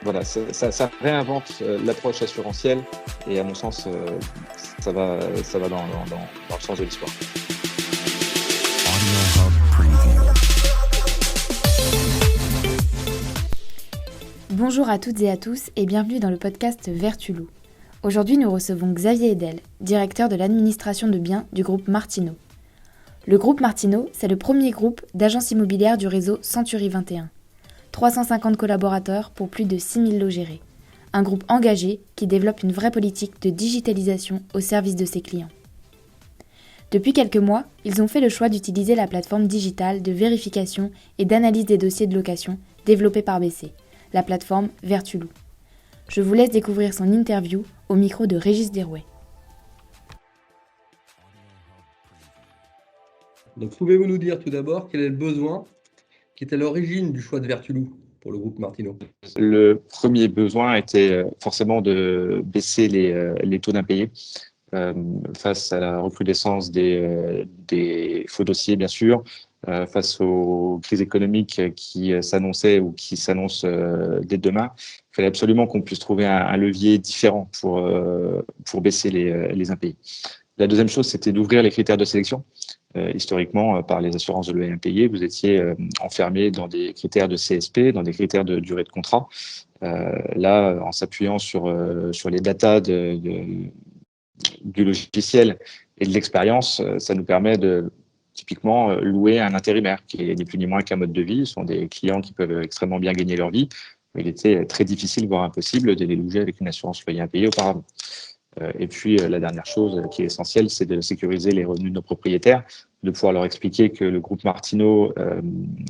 Voilà, ça réinvente l'approche assurantielle et à mon sens, ça va dans le sens de l'histoire. Bonjour à toutes et à tous et bienvenue dans le podcast Vertulou. Aujourd'hui, nous recevons Xavier Edel, directeur de l'administration de biens du groupe Martineau. Le groupe Martineau, c'est le premier groupe d'agences immobilières du réseau Century 21. 350 collaborateurs pour plus de 6000 lots gérés. Un groupe engagé qui développe une vraie politique de digitalisation au service de ses clients. Depuis quelques mois, ils ont fait le choix d'utiliser la plateforme digitale de vérification et d'analyse des dossiers de location développée par BC, la plateforme Vertulou. Je vous laisse découvrir son interview au micro de Régis Derouet. Donc, pouvez-vous nous dire tout d'abord quel est le besoin qui est à l'origine du choix de Vertulou pour le groupe Martineau? Le premier besoin était forcément de baisser les taux d'impayés face à la recrudescence des faux dossiers, bien sûr, face aux crises économiques qui s'annonçaient ou qui s'annoncent dès demain. Il fallait absolument qu'on puisse trouver un levier différent pour baisser les impayés. La deuxième chose, c'était d'ouvrir les critères de sélection. Historiquement, par les assurances de loyer impayé, vous étiez enfermé dans des critères de CSP, dans des critères de durée de contrat. Là, en s'appuyant sur les datas du logiciel et de l'expérience, ça nous permet de typiquement louer un intérimaire qui est ni plus ni moins qu'un mode de vie. Ce sont des clients qui peuvent extrêmement bien gagner leur vie, mais il était très difficile, voire impossible, de les loger avec une assurance loyer impayé auparavant. Et puis, la dernière chose qui est essentielle, c'est de sécuriser les revenus de nos propriétaires, de pouvoir leur expliquer que le groupe Martineau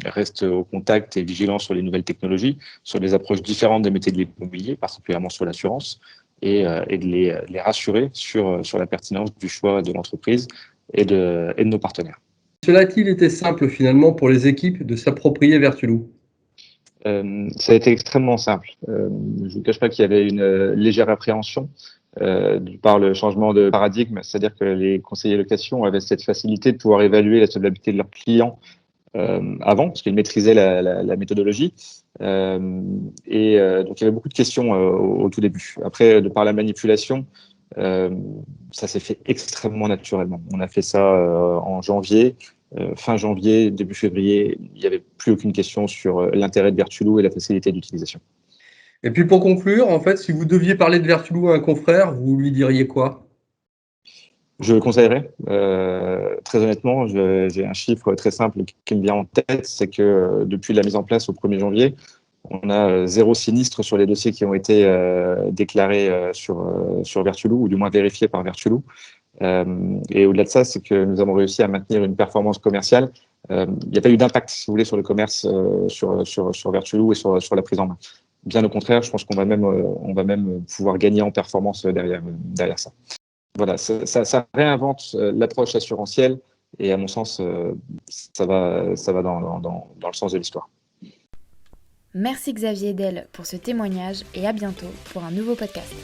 reste au contact et vigilant sur les nouvelles technologies, sur les approches différentes des métiers de l'immobilier, particulièrement sur l'assurance, et de les rassurer sur la pertinence du choix de l'entreprise et de nos partenaires. Cela a-t-il été simple finalement pour les équipes de s'approprier Vertulou? Ça a été extrêmement simple. Je ne vous cache pas qu'il y avait une légère appréhension par le changement de paradigme, c'est-à-dire que les conseillers location avaient cette facilité de pouvoir évaluer la solvabilité de leurs clients avant, parce qu'ils maîtrisaient la méthodologie. Donc, il y avait beaucoup de questions au tout début. Après, de par la manipulation, ça s'est fait extrêmement naturellement. On a fait ça en janvier. Fin janvier, début février, il n'y avait plus aucune question sur l'intérêt de Vertulou et la facilité d'utilisation. Et puis pour conclure, en fait, si vous deviez parler de Vertulou à un confrère, vous lui diriez quoi? Je le conseillerais. Très honnêtement, j'ai un chiffre très simple qui me vient en tête, c'est que depuis la mise en place au 1er janvier, on a 0 sinistre sur les dossiers qui ont été déclarés sur Vertulou, ou du moins vérifiés par Vertulou. Et au-delà de ça, c'est que nous avons réussi à maintenir une performance commerciale. Il n'y a pas eu d'impact, si vous voulez, sur le commerce sur Vertulou et sur la prise en main. Bien au contraire, je pense qu'on va même pouvoir gagner en performance derrière ça. Voilà, ça réinvente l'approche assurantielle et à mon sens, ça va dans le sens de l'histoire. Merci Xavier Edel pour ce témoignage et à bientôt pour un nouveau podcast.